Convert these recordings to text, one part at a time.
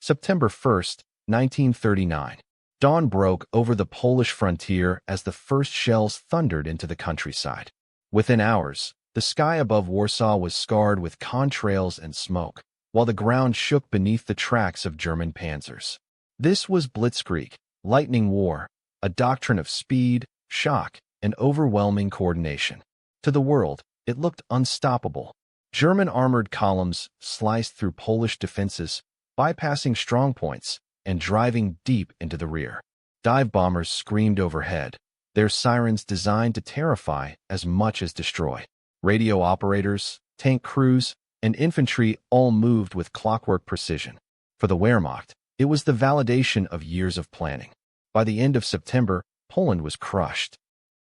September 1st, 1939. Dawn broke over the Polish frontier as the first shells thundered into the countryside. Within hours, the sky above Warsaw was scarred with contrails and smoke, while the ground shook beneath the tracks of German panzers. This was Blitzkrieg, lightning war, a doctrine of speed, shock, and overwhelming coordination. To the world, it looked unstoppable. German armored columns sliced through Polish defenses, bypassing strong points and driving deep into the rear. Dive bombers screamed overhead, their sirens designed to terrify as much as destroy. Radio operators, tank crews, and infantry all moved with clockwork precision. For the Wehrmacht, it was the validation of years of planning. By the end of September, Poland was crushed.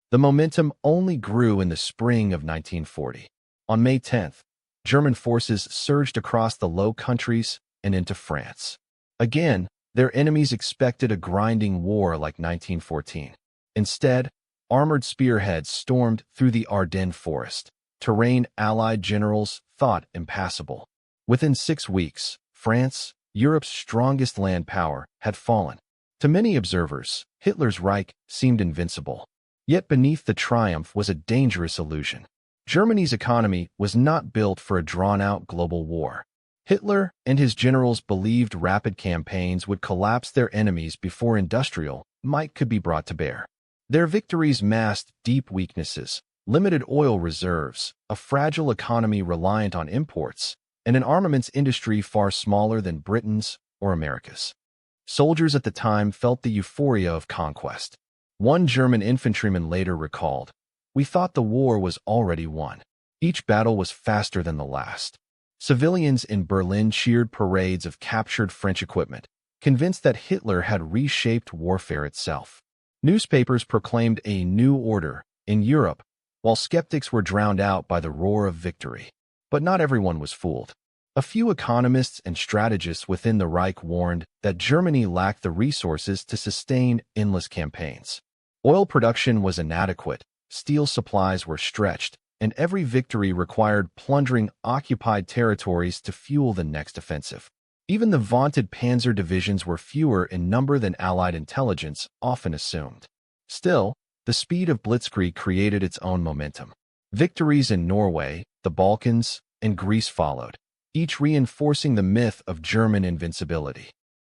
The momentum only grew in the spring of 1940. On May 10th, German forces surged across the Low Countries and into France. Again, their enemies expected a grinding war like 1914. Instead, armored spearheads stormed through the Ardennes forest. Terrain Allied generals thought impassable. Within 6 weeks, France, Europe's strongest land power, had fallen. To many observers, Hitler's Reich seemed invincible. Yet beneath the triumph was a dangerous illusion. Germany's economy was not built for a drawn-out global war. Hitler and his generals believed rapid campaigns would collapse their enemies before industrial might could be brought to bear. Their victories masked deep weaknesses, limited oil reserves, a fragile economy reliant on imports, and an armaments industry far smaller than Britain's or America's. Soldiers at the time felt the euphoria of conquest. One German infantryman later recalled, "We thought the war was already won. Each battle was faster than the last." Civilians in Berlin cheered parades of captured French equipment, convinced that Hitler had reshaped warfare itself. Newspapers proclaimed a new order in Europe, while skeptics were drowned out by the roar of victory. But not everyone was fooled. A few economists and strategists within the Reich warned that Germany lacked the resources to sustain endless campaigns. Oil production was inadequate, steel supplies were stretched, and every victory required plundering occupied territories to fuel the next offensive. Even the vaunted panzer divisions were fewer in number than Allied intelligence often assumed. Still, the speed of Blitzkrieg created its own momentum. Victories in Norway, the Balkans, and Greece followed, each reinforcing the myth of German invincibility.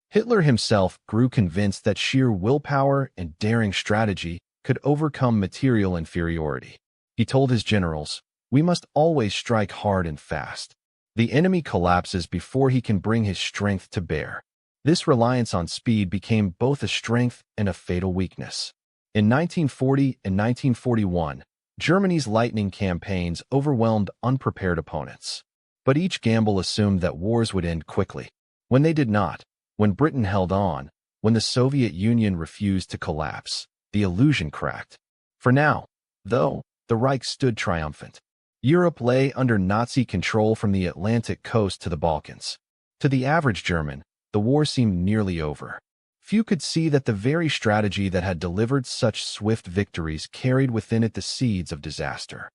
Hitler himself grew convinced that sheer willpower and daring strategy could overcome material inferiority. He told his generals, "We must always strike hard and fast. The enemy collapses before he can bring his strength to bear." This reliance on speed became both a strength and a fatal weakness. In 1940 and 1941, Germany's lightning campaigns overwhelmed unprepared opponents. But each gamble assumed that wars would end quickly. When they did not, when Britain held on, when the Soviet Union refused to collapse, the illusion cracked. For now, though, the Reich stood triumphant. Europe lay under Nazi control from the Atlantic coast to the Balkans. To the average German, the war seemed nearly over. Few could see that the very strategy that had delivered such swift victories carried within it the seeds of disaster.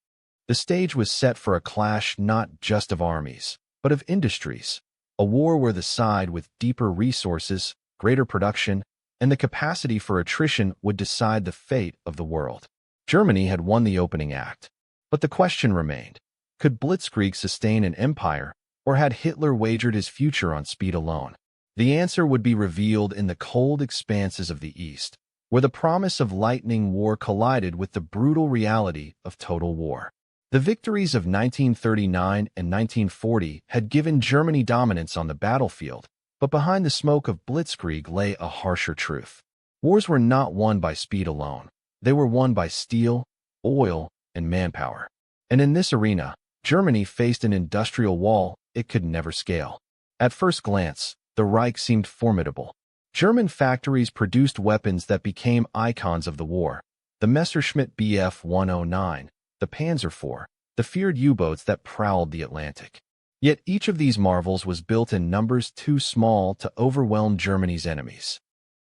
The stage was set for a clash not just of armies, but of industries, a war where the side with deeper resources, greater production, and the capacity for attrition would decide the fate of the world. Germany had won the opening act, but the question remained, could Blitzkrieg sustain an empire, or had Hitler wagered his future on speed alone? The answer would be revealed in the cold expanses of the East, where the promise of lightning war collided with the brutal reality of total war. The victories of 1939 and 1940 had given Germany dominance on the battlefield, but behind the smoke of Blitzkrieg lay a harsher truth. Wars were not won by speed alone. They were won by steel, oil, and manpower. And in this arena, Germany faced an industrial wall it could never scale. At first glance, the Reich seemed formidable. German factories produced weapons that became icons of the war. The Messerschmitt Bf 109, the Panzer IV, the feared U-boats that prowled the Atlantic. Yet each of these marvels was built in numbers too small to overwhelm Germany's enemies.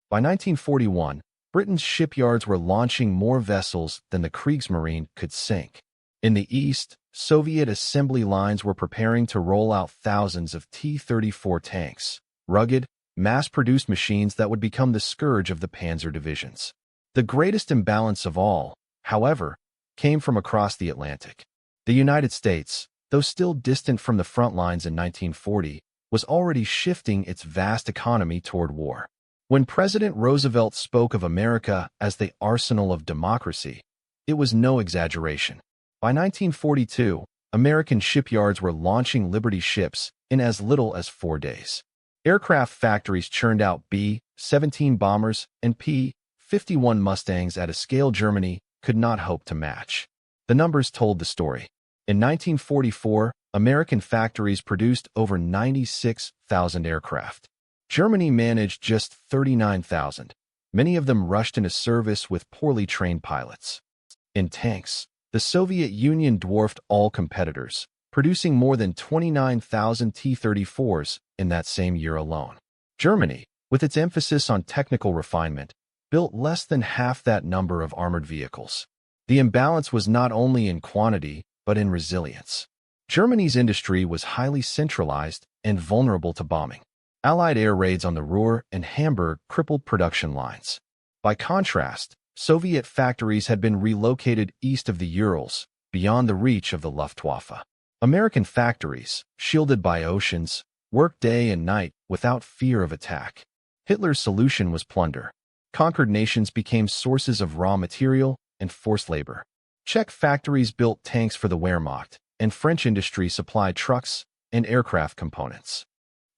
By 1941, Britain's shipyards were launching more vessels than the Kriegsmarine could sink. In the East, Soviet assembly lines were preparing to roll out thousands of T-34 tanks, rugged, mass-produced machines that would become the scourge of the panzer divisions. The greatest imbalance of all, however, came from across the Atlantic. The United States, though still distant from the front lines in 1940, was already shifting its vast economy toward war. When President Roosevelt spoke of America as the arsenal of democracy, it was no exaggeration. By 1942, American shipyards were launching Liberty ships in as little as 4 days. Aircraft factories churned out B-17 bombers and P-51 Mustangs at a scale Germany could not hope to match. The numbers told the story. In 1944, American factories produced over 96,000 aircraft. Germany managed just 39,000. Many of them rushed into service with poorly trained pilots. In tanks, the Soviet Union dwarfed all competitors, producing more than 29,000 T-34s in that same year alone. Germany, with its emphasis on technical refinement, built less than half that number of armored vehicles. The imbalance was not only in quantity, but in resilience. Germany's industry was highly centralized and vulnerable to bombing. Allied air raids on the Ruhr and Hamburg crippled production lines. By contrast, Soviet factories had been relocated east of the Urals, beyond the reach of the Luftwaffe. American factories, shielded by oceans, worked day and night without fear of attack. Hitler's solution was plunder. Conquered nations became sources of raw material and forced labor. Czech factories built tanks for the Wehrmacht, and French industry supplied trucks and aircraft components.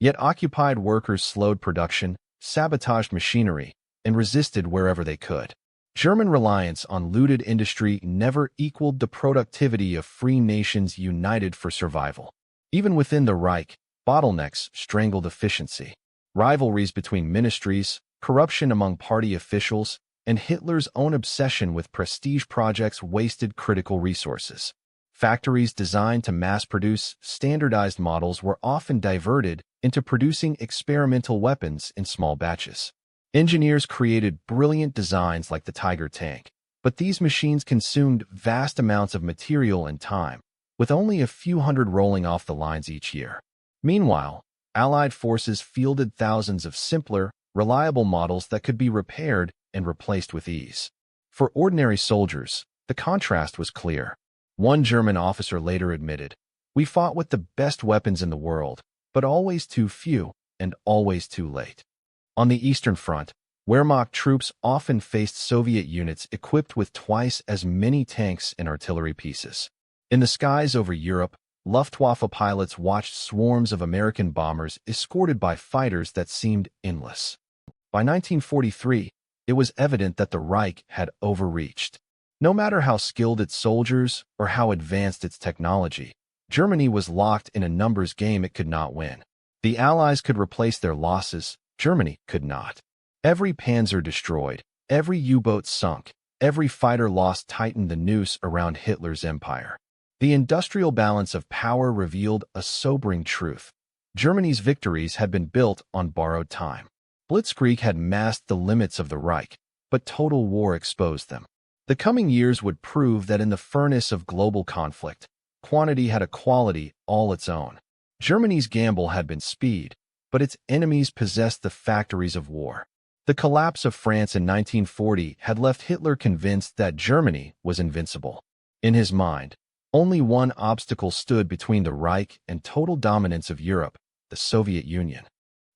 Yet occupied workers slowed production, sabotaged machinery, and resisted wherever they could. German reliance on looted industry never equaled the productivity of free nations united for survival. Even within the Reich, bottlenecks strangled efficiency. Rivalries between ministries, corruption among party officials, and Hitler's own obsession with prestige projects wasted critical resources. Factories designed to mass-produce standardized models were often diverted into producing experimental weapons in small batches. Engineers created brilliant designs like the Tiger tank, but these machines consumed vast amounts of material and time, with only a few hundred rolling off the lines each year. Meanwhile, Allied forces fielded thousands of simpler, reliable models that could be repaired and replaced with ease. For ordinary soldiers, the contrast was clear. One German officer later admitted, "We fought with the best weapons in the world, but always too few and always too late." On the Eastern Front, Wehrmacht troops often faced Soviet units equipped with twice as many tanks and artillery pieces. In the skies over Europe, Luftwaffe pilots watched swarms of American bombers escorted by fighters that seemed endless. By 1943, it was evident that the Reich had overreached. No matter how skilled its soldiers or how advanced its technology, Germany was locked in a numbers game it could not win. The Allies could replace their losses, Germany could not. Every panzer destroyed, every U-boat sunk, every fighter lost tightened the noose around Hitler's empire. The industrial balance of power revealed a sobering truth. Germany's victories had been built on borrowed time. Blitzkrieg had masked the limits of the Reich, but total war exposed them. The coming years would prove that in the furnace of global conflict, quantity had a quality all its own. Germany's gamble had been speed, but its enemies possessed the factories of war. The collapse of France in 1940 had left Hitler convinced that Germany was invincible. In his mind, only one obstacle stood between the Reich and total dominance of Europe, the Soviet Union.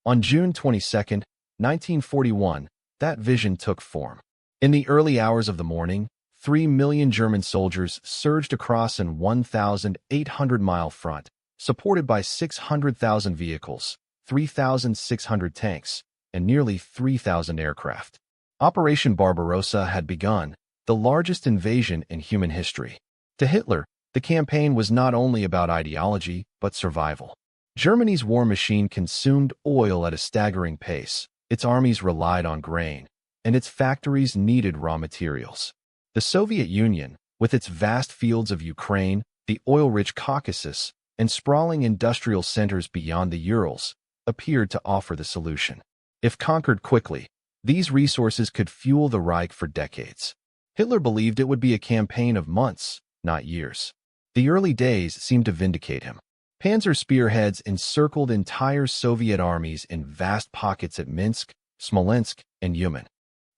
On June 22, 1941, that vision took form. In the early hours of the morning, 3 million German soldiers surged across an 1,800-mile front, supported by 600,000 vehicles, 3,600 tanks, and nearly 3,000 aircraft. Operation Barbarossa had begun, the largest invasion in human history. To Hitler, the campaign was not only about ideology, but survival. Germany's war machine consumed oil at a staggering pace, its armies relied on grain, and its factories needed raw materials. The Soviet Union, with its vast fields of Ukraine, the oil-rich Caucasus, and sprawling industrial centers beyond the Urals, appeared to offer the solution. If conquered quickly, these resources could fuel the Reich for decades. Hitler believed it would be a campaign of months, not years. The early days seemed to vindicate him. Panzer spearheads encircled entire Soviet armies in vast pockets at Minsk, Smolensk, and Uman.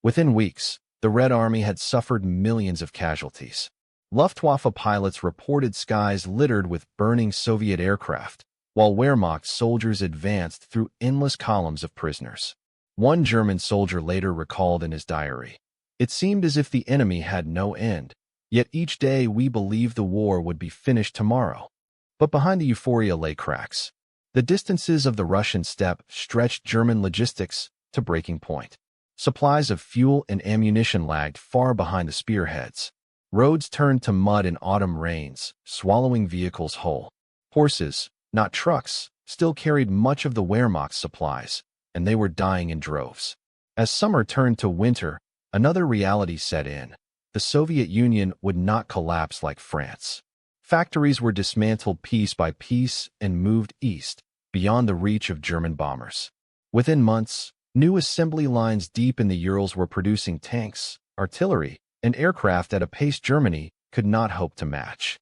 Within weeks, the Red Army had suffered millions of casualties. Luftwaffe pilots reported skies littered with burning Soviet aircraft, while Wehrmacht soldiers advanced through endless columns of prisoners. One German soldier later recalled in his diary, "It seemed as if the enemy had no end, yet each day we believed the war would be finished tomorrow." But behind the euphoria lay cracks. The distances of the Russian steppe stretched German logistics to breaking point. Supplies of fuel and ammunition lagged far behind the spearheads. Roads turned to mud in autumn rains, swallowing vehicles whole. Horses, not trucks, still carried much of the Wehrmacht's supplies, and they were dying in droves. As summer turned to winter, another reality set in. The Soviet Union would not collapse like France. Factories were dismantled piece by piece and moved east, beyond the reach of German bombers. Within months, new assembly lines deep in the Urals were producing tanks, artillery, and aircraft at a pace Germany could not hope to match.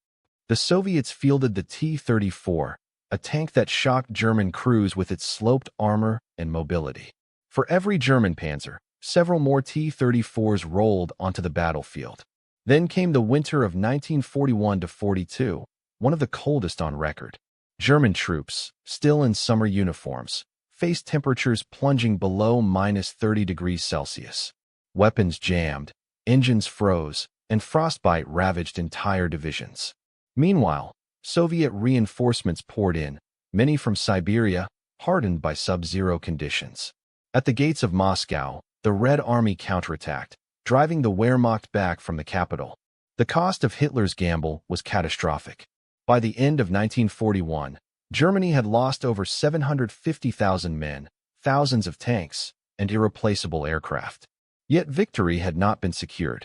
The Soviets fielded the T-34, a tank that shocked German crews with its sloped armor and mobility. For every German panzer, several more T-34s rolled onto the battlefield. Then came the winter of 1941-42, one of the coldest on record. German troops, still in summer uniforms, faced temperatures plunging below -30°C. Weapons jammed, engines froze, and frostbite ravaged entire divisions. Meanwhile, Soviet reinforcements poured in, many from Siberia, hardened by sub-zero conditions. At the gates of Moscow, the Red Army counterattacked, driving the Wehrmacht back from the capital. The cost of Hitler's gamble was catastrophic. By the end of 1941, Germany had lost over 750,000 men, thousands of tanks, and irreplaceable aircraft. Yet victory had not been secured.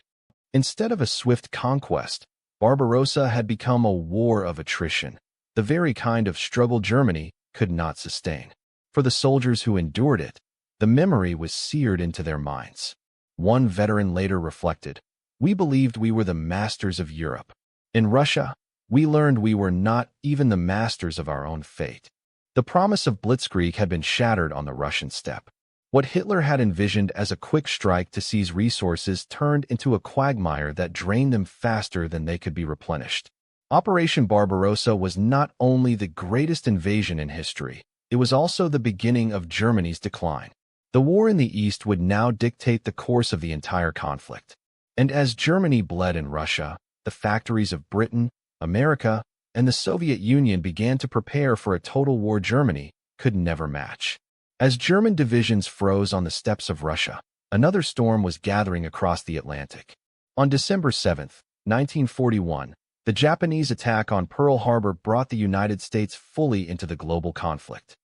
Instead of a swift conquest, Barbarossa had become a war of attrition, the very kind of struggle Germany could not sustain. For the soldiers who endured it, the memory was seared into their minds. One veteran later reflected, "We believed we were the masters of Europe. In Russia, we learned we were not even the masters of our own fate." The promise of Blitzkrieg had been shattered on the Russian steppe. What Hitler had envisioned as a quick strike to seize resources turned into a quagmire that drained them faster than they could be replenished. Operation Barbarossa was not only the greatest invasion in history, it was also the beginning of Germany's decline. The war in the East would now dictate the course of the entire conflict. And as Germany bled in Russia, the factories of Britain, America, and the Soviet Union began to prepare for a total war Germany could never match. As German divisions froze on the steppes of Russia, another storm was gathering across the Atlantic. On December 7, 1941, the Japanese attack on Pearl Harbor brought the United States fully into the global conflict.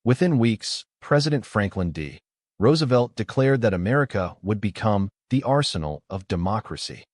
Within weeks, President Franklin D. Roosevelt declared that America would become the arsenal of democracy.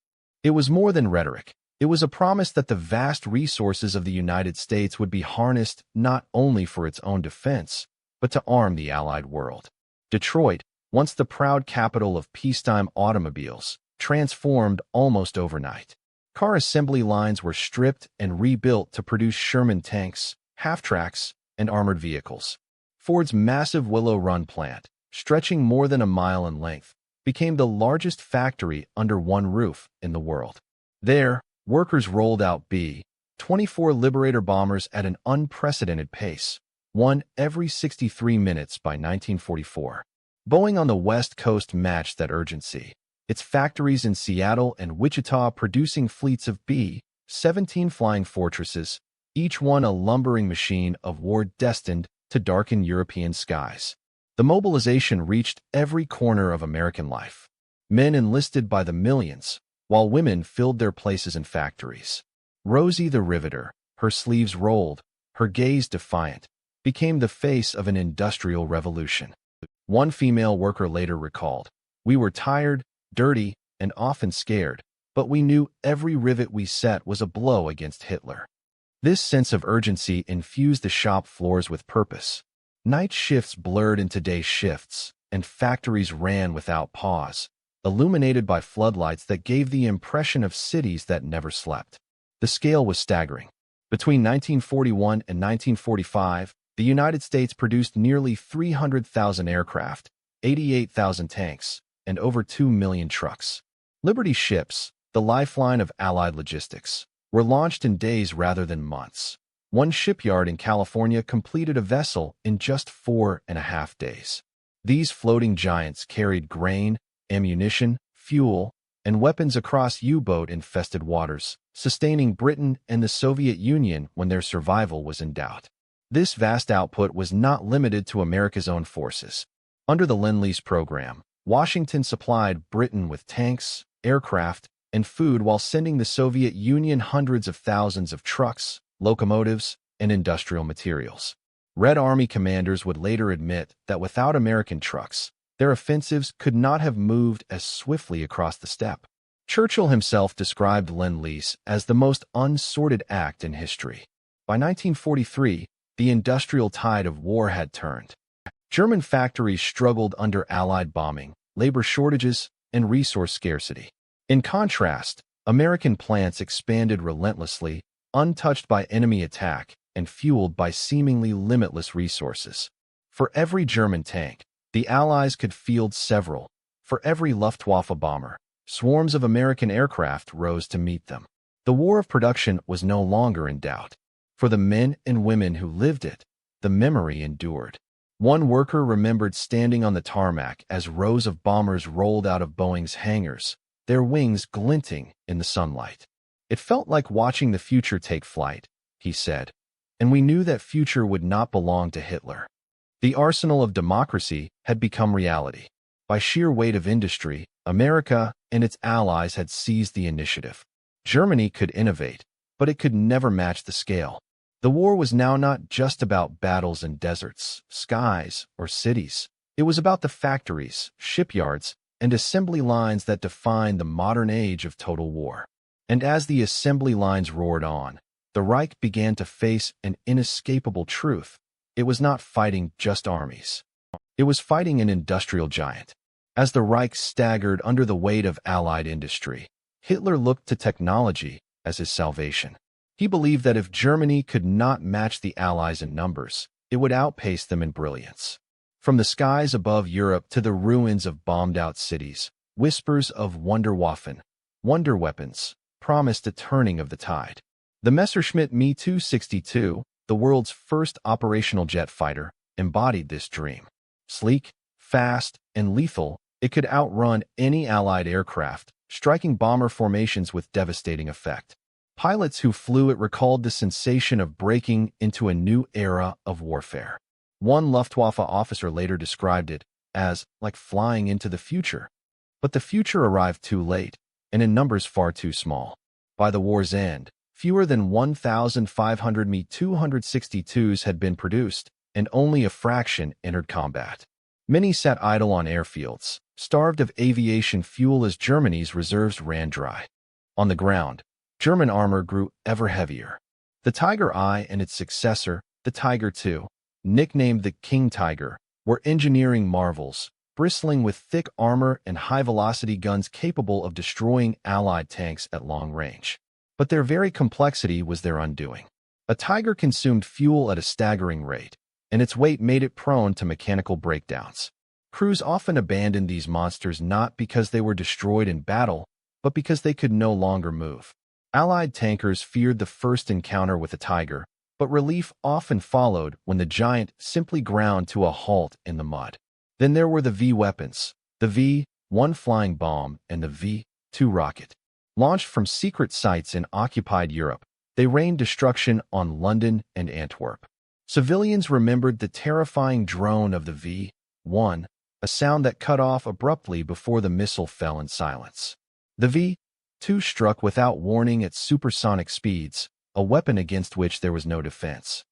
It was more than rhetoric. It was a promise that the vast resources of the United States would be harnessed not only for its own defense, but to arm the Allied world. Detroit, once the proud capital of peacetime automobiles, transformed almost overnight. Car assembly lines were stripped and rebuilt to produce Sherman tanks, half-tracks, and armored vehicles. Ford's massive Willow Run plant, stretching more than a mile in length, became the largest factory under one roof in the world. There, workers rolled out B-24 Liberator bombers at an unprecedented pace, one every 63 minutes by 1944. Boeing on the West Coast matched that urgency, its factories in Seattle and Wichita producing fleets of B-17 Flying Fortresses, each one a lumbering machine of war destined to darken European skies. The mobilization reached every corner of American life. Men enlisted by the millions, while women filled their places in factories. Rosie the Riveter, her sleeves rolled, her gaze defiant, became the face of an industrial revolution. One female worker later recalled, "We were tired, dirty, and often scared, but we knew every rivet we set was a blow against Hitler." This sense of urgency infused the shop floors with purpose. Night shifts blurred into day shifts, and factories ran without pause, illuminated by floodlights that gave the impression of cities that never slept. The scale was staggering. Between 1941 and 1945, the United States produced nearly 300,000 aircraft, 88,000 tanks, and over 2 million trucks. Liberty ships, the lifeline of Allied logistics, were launched in days rather than months. One shipyard in California completed a vessel in just 4.5 days. These floating giants carried grain, ammunition, fuel, and weapons across U-boat-infested waters, sustaining Britain and the Soviet Union when their survival was in doubt. This vast output was not limited to America's own forces. Under the Lend-Lease program, Washington supplied Britain with tanks, aircraft, and food while sending the Soviet Union hundreds of thousands of trucks, locomotives, and industrial materials. Red Army commanders would later admit that without American trucks, their offensives could not have moved as swiftly across the steppe. Churchill himself described Lend-Lease as the most unsorted act in history. By 1943, the industrial tide of war had turned. German factories struggled under Allied bombing, labor shortages, and resource scarcity. In contrast, American plants expanded relentlessly, untouched by enemy attack and fueled by seemingly limitless resources. For every German tank, the Allies could field several. For every Luftwaffe bomber, swarms of American aircraft rose to meet them. The war of production was no longer in doubt. For the men and women who lived it, the memory endured. One worker remembered standing on the tarmac as rows of bombers rolled out of Boeing's hangars, their wings glinting in the sunlight. It felt like watching the future take flight, he said, and we knew that future would not belong to Hitler. The arsenal of democracy had become reality. By sheer weight of industry, America and its allies had seized the initiative. Germany could innovate, but it could never match the scale. The war was now not just about battles in deserts, skies, or cities. It was about the factories, shipyards, and assembly lines that defined the modern age of total war. And as the assembly lines roared on, the Reich began to face an inescapable truth. It was not fighting just armies. It was fighting an industrial giant. As the Reich staggered under the weight of Allied industry, Hitler looked to technology as his salvation. He believed that if Germany could not match the Allies in numbers, it would outpace them in brilliance. From the skies above Europe to the ruins of bombed-out cities, whispers of Wunderwaffen, wonder weapons, promised a turning of the tide. The Messerschmitt Me-262, the world's first operational jet fighter, embodied this dream. Sleek, fast, and lethal, it could outrun any Allied aircraft, striking bomber formations with devastating effect. Pilots who flew it recalled the sensation of breaking into a new era of warfare. One Luftwaffe officer later described it as like flying into the future. But the future arrived too late, and in numbers far too small. By the war's end, fewer than 1,500 Me-262s had been produced, and only a fraction entered combat. Many sat idle on airfields, starved of aviation fuel as Germany's reserves ran dry. On the ground, German armor grew ever heavier. The Tiger I and its successor, the Tiger II, nicknamed the King Tiger, were engineering marvels, bristling with thick armor and high-velocity guns capable of destroying Allied tanks at long range. But their very complexity was their undoing. A Tiger consumed fuel at a staggering rate, and its weight made it prone to mechanical breakdowns. Crews often abandoned these monsters not because they were destroyed in battle, but because they could no longer move. Allied tankers feared the first encounter with a Tiger, but relief often followed when the giant simply ground to a halt in the mud. Then there were the V weapons, the V-1 flying bomb and the V-2 rocket. Launched from secret sites in occupied Europe, they rained destruction on London and Antwerp. Civilians remembered the terrifying drone of the V-1, a sound that cut off abruptly before the missile fell in silence. The V-2 struck without warning at supersonic speeds, a weapon against which there was no defense.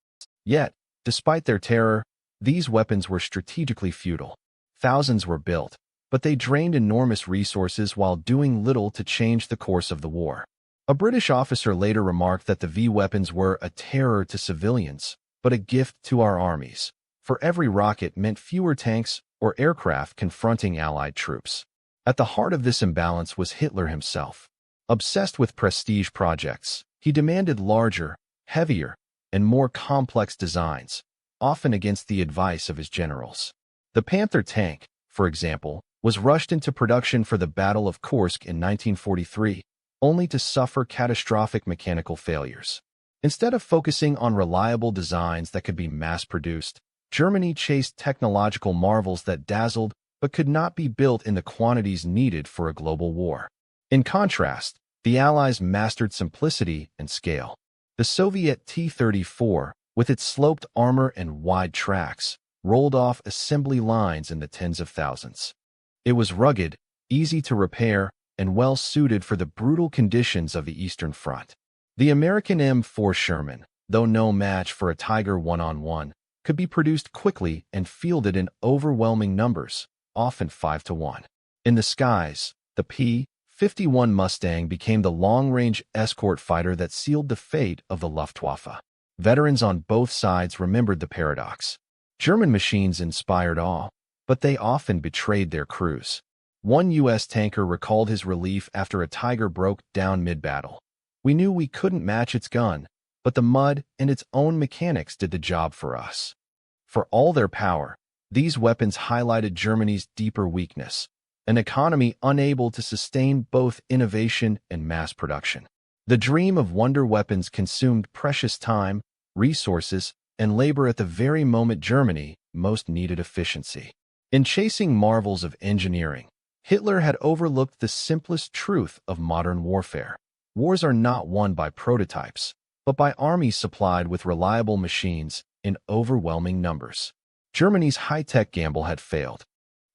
Yet, despite their terror, these weapons were strategically futile. Thousands were built, but they drained enormous resources while doing little to change the course of the war. A British officer later remarked that the V-weapons were a terror to civilians, but a gift to our armies, for every rocket meant fewer tanks or aircraft confronting Allied troops. At the heart of this imbalance was Hitler himself. Obsessed with prestige projects, he demanded larger, heavier, and more complex designs, often against the advice of his generals. The Panther tank, for example, was rushed into production for the Battle of Kursk in 1943, only to suffer catastrophic mechanical failures. Instead of focusing on reliable designs that could be mass-produced, Germany chased technological marvels that dazzled but could not be built in the quantities needed for a global war. In contrast, the Allies mastered simplicity and scale. The Soviet T-34, with its sloped armor and wide tracks, rolled off assembly lines in the tens of thousands. It was rugged, easy to repair, and well-suited for the brutal conditions of the Eastern Front. The American M4 Sherman, though no match for a Tiger one-on-one, could be produced quickly and fielded in overwhelming numbers, often 5-to-1. In the skies, the P-51 Mustang became the long-range escort fighter that sealed the fate of the Luftwaffe. Veterans on both sides remembered the paradox. German machines inspired awe, but they often betrayed their crews. One U.S. tanker recalled his relief after a Tiger broke down mid-battle. "We knew we couldn't match its gun, but the mud and its own mechanics did the job for us." For all their power, these weapons highlighted Germany's deeper weakness, an economy unable to sustain both innovation and mass production. The dream of wonder weapons consumed precious time, resources, and labor at the very moment Germany most needed efficiency. In chasing marvels of engineering, Hitler had overlooked the simplest truth of modern warfare. Wars are not won by prototypes, but by armies supplied with reliable machines in overwhelming numbers. Germany's high-tech gamble had failed,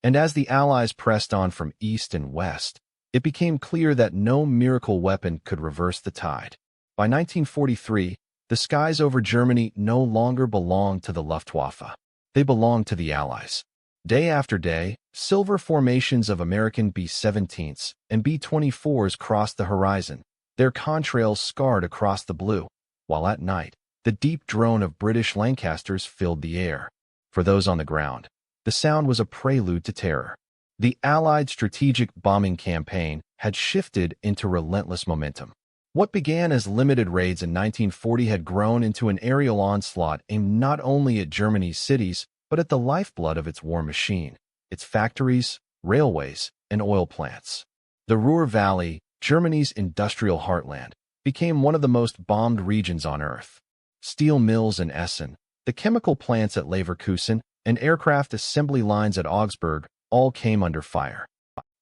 and as the Allies pressed on from east and west, it became clear that no miracle weapon could reverse the tide. By 1943, the skies over Germany no longer belonged to the Luftwaffe. They belonged to the Allies. Day after day, silver formations of American B-17s and B-24s crossed the horizon, their contrails scarred across the blue, while at night, the deep drone of British Lancasters filled the air. For those on the ground, the sound was a prelude to terror. The Allied strategic bombing campaign had shifted into relentless momentum. What began as limited raids in 1940 had grown into an aerial onslaught aimed not only at Germany's cities, but at the lifeblood of its war machine, its factories, railways, and oil plants. The Ruhr Valley, Germany's industrial heartland, became one of the most bombed regions on Earth. Steel mills in Essen, the chemical plants at Leverkusen, and aircraft assembly lines at Augsburg all came under fire.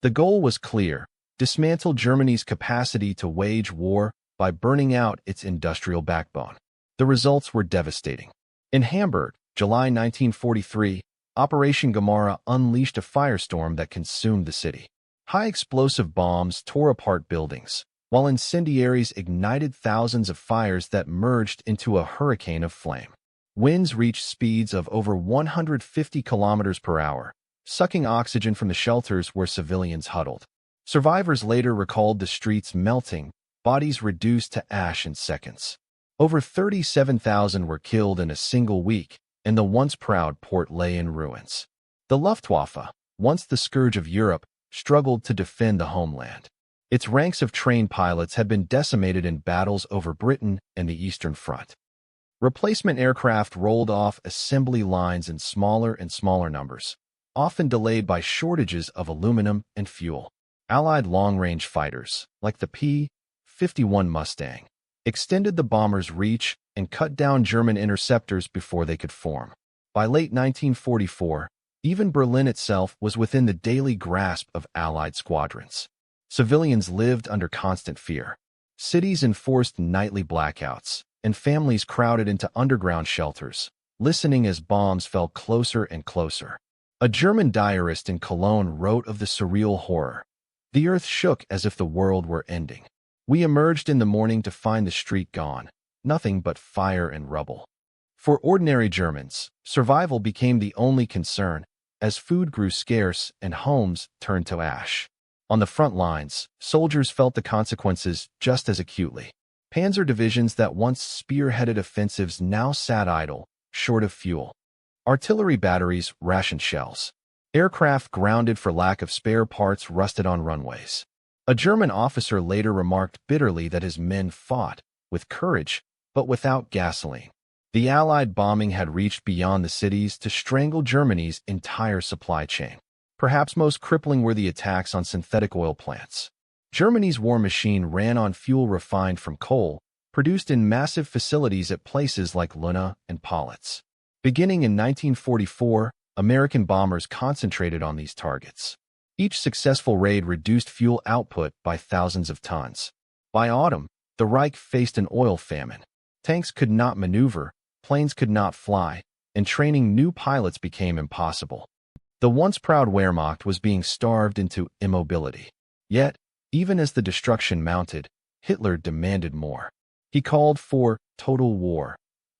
The goal was clear: dismantle Germany's capacity to wage war by burning out its industrial backbone. The results were devastating. In Hamburg, July 1943, Operation Gomorrah unleashed a firestorm that consumed the city. High-explosive bombs tore apart buildings, while incendiaries ignited thousands of fires that merged into a hurricane of flame. Winds reached speeds of over 150 kilometers per hour, sucking oxygen from the shelters where civilians huddled. Survivors later recalled the streets melting, bodies reduced to ash in seconds. Over 37,000 were killed in a single week, and the once proud port lay in ruins. The Luftwaffe, once the scourge of Europe, struggled to defend the homeland. Its ranks of trained pilots had been decimated in battles over Britain and the Eastern Front. Replacement aircraft rolled off assembly lines in smaller and smaller numbers, often delayed by shortages of aluminum and fuel. Allied long-range fighters, like the P-51 Mustang, extended the bomber's reach and cut down German interceptors before they could form. By late 1944, even Berlin itself was within the daily grasp of Allied squadrons. Civilians lived under constant fear. Cities enforced nightly blackouts, and families crowded into underground shelters, listening as bombs fell closer and closer. A German diarist in Cologne wrote of the surreal horror. "The earth shook as if the world were ending. We emerged in the morning to find the street gone, nothing but fire and rubble." For ordinary Germans, survival became the only concern, as food grew scarce and homes turned to ash. On the front lines, soldiers felt the consequences just as acutely. Panzer divisions that once spearheaded offensives now sat idle, short of fuel. Artillery batteries rationed shells. Aircraft grounded for lack of spare parts rusted on runways. A German officer later remarked bitterly that his men fought, with courage, but without gasoline. The Allied bombing had reached beyond the cities to strangle Germany's entire supply chain. Perhaps most crippling were the attacks on synthetic oil plants. Germany's war machine ran on fuel refined from coal, produced in massive facilities at places like Luna and Politz. Beginning in 1944, American bombers concentrated on these targets. Each successful raid reduced fuel output by thousands of tons. By autumn, the Reich faced an oil famine. Tanks could not maneuver, planes could not fly, and training new pilots became impossible. The once proud Wehrmacht was being starved into immobility. Yet, even as the destruction mounted, Hitler demanded more. He called for total war,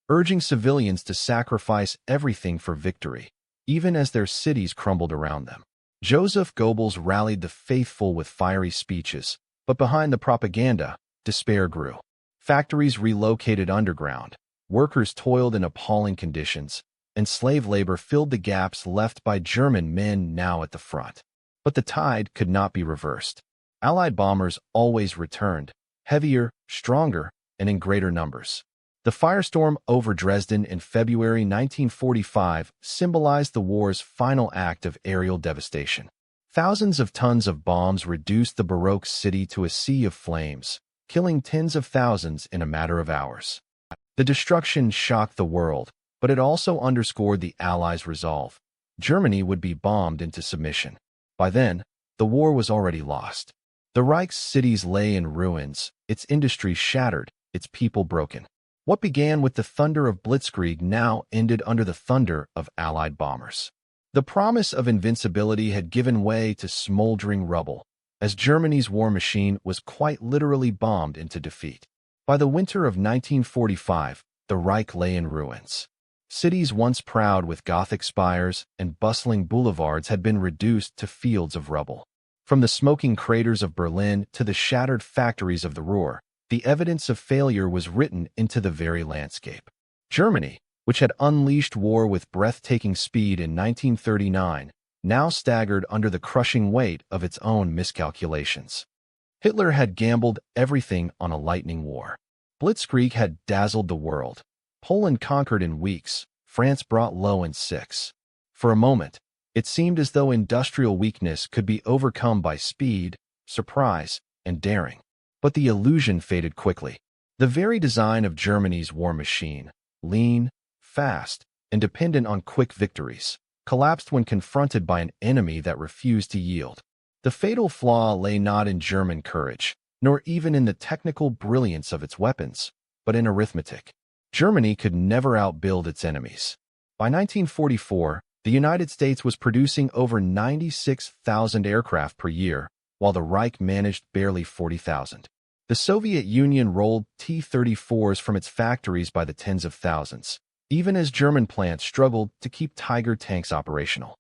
urging civilians to sacrifice everything for victory, even as their cities crumbled around them. Joseph Goebbels rallied the faithful with fiery speeches, but behind the propaganda, despair grew. Factories relocated underground, workers toiled in appalling conditions, and slave labor filled the gaps left by German men now at the front. But the tide could not be reversed. Allied bombers always returned, heavier, stronger, and in greater numbers. The firestorm over Dresden in February 1945 symbolized the war's final act of aerial devastation. Thousands of tons of bombs reduced the Baroque city to a sea of flames, killing tens of thousands in a matter of hours. The destruction shocked the world, but it also underscored the Allies' resolve. Germany would be bombed into submission. By then, the war was already lost. The Reich's cities lay in ruins, its industry shattered, its people broken. What began with the thunder of Blitzkrieg now ended under the thunder of Allied bombers. The promise of invincibility had given way to smoldering rubble, as Germany's war machine was quite literally bombed into defeat. By the winter of 1945, the Reich lay in ruins. Cities once proud with Gothic spires and bustling boulevards had been reduced to fields of rubble. From the smoking craters of Berlin to the shattered factories of the Ruhr, the evidence of failure was written into the very landscape. Germany, which had unleashed war with breathtaking speed in 1939, now staggered under the crushing weight of its own miscalculations. Hitler had gambled everything on a lightning war. Blitzkrieg had dazzled the world. Poland conquered in weeks, France brought low in 6. For a moment, it seemed as though industrial weakness could be overcome by speed, surprise, and daring. But the illusion faded quickly. The very design of Germany's war machine, lean, fast, and dependent on quick victories, collapsed when confronted by an enemy that refused to yield. The fatal flaw lay not in German courage, nor even in the technical brilliance of its weapons, but in arithmetic. Germany could never outbuild its enemies. By 1944, the United States was producing over 96,000 aircraft per year, while the Reich managed barely 40,000. The Soviet Union rolled T-34s from its factories by the tens of thousands, even as German plants struggled to keep Tiger tanks operational.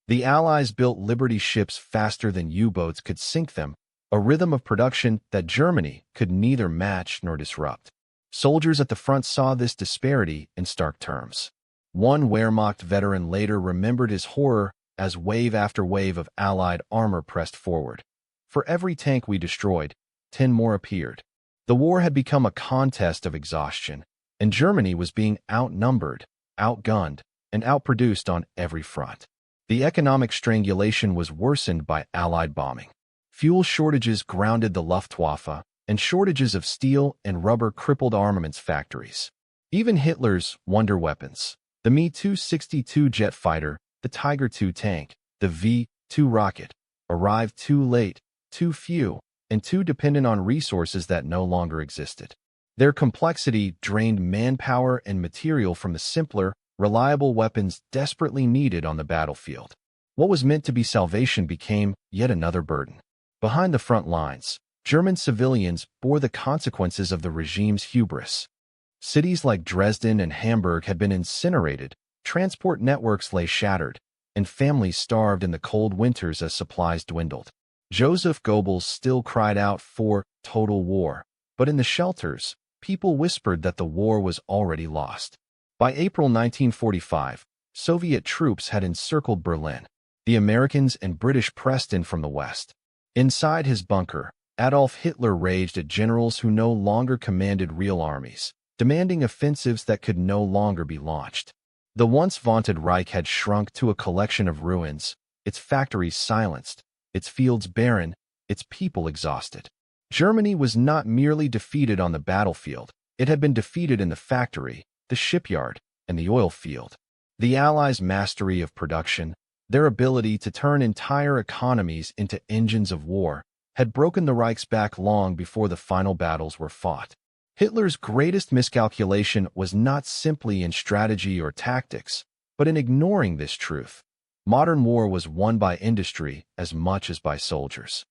The Allies built Liberty ships faster than U-boats could sink them, a rhythm of production that Germany could neither match nor disrupt. Soldiers at the front saw this disparity in stark terms. One Wehrmacht veteran later remembered his horror as wave after wave of Allied armor pressed forward. For every tank we destroyed, 10 more appeared. The war had become a contest of exhaustion, and Germany was being outnumbered, outgunned, and outproduced on every front. The economic strangulation was worsened by Allied bombing. Fuel shortages grounded the Luftwaffe, and shortages of steel and rubber crippled armaments factories. Even Hitler's wonder weapons, the Me-262 jet fighter, the Tiger II tank, the V-2 rocket, arrived too late, too few, and too dependent on resources that no longer existed. Their complexity drained manpower and material from the simpler, reliable weapons desperately needed on the battlefield. What was meant to be salvation became yet another burden. Behind the front lines, German civilians bore the consequences of the regime's hubris. Cities like Dresden and Hamburg had been incinerated, transport networks lay shattered, and families starved in the cold winters as supplies dwindled. Joseph Goebbels still cried out for total war, but in the shelters, people whispered that the war was already lost. By April 1945, Soviet troops had encircled Berlin. The Americans and British pressed in from the west. Inside his bunker, Adolf Hitler raged at generals who no longer commanded real armies. demanding offensives that could no longer be launched. The once vaunted Reich had shrunk to a collection of ruins, its factories silenced, its fields barren, its people exhausted. Germany was not merely defeated on the battlefield, it had been defeated in the factory, the shipyard, and the oil field. The Allies' mastery of production, their ability to turn entire economies into engines of war, had broken the Reich's back long before the final battles were fought. Hitler's greatest miscalculation was not simply in strategy or tactics, but in ignoring this truth. Modern war was won by industry as much as by soldiers.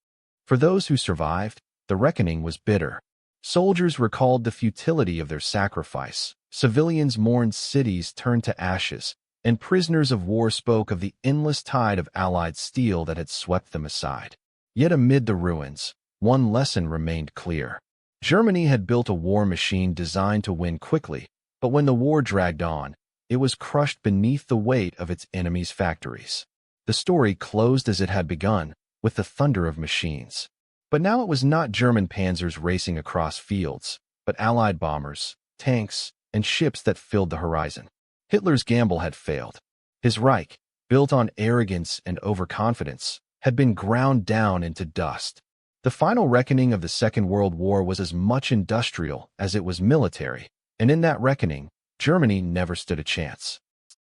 For those who survived, the reckoning was bitter. Soldiers recalled the futility of their sacrifice, civilians mourned cities turned to ashes, and prisoners of war spoke of the endless tide of Allied steel that had swept them aside. Yet amid the ruins, one lesson remained clear. Germany had built a war machine designed to win quickly, but when the war dragged on, it was crushed beneath the weight of its enemies' factories. The story closed as it had begun, with the thunder of machines. But now it was not German panzers racing across fields, but Allied bombers, tanks, and ships that filled the horizon. Hitler's gamble had failed. His Reich, built on arrogance and overconfidence, had been ground down into dust. The final reckoning of the Second World War was as much industrial as it was military, and in that reckoning, Germany never stood a chance.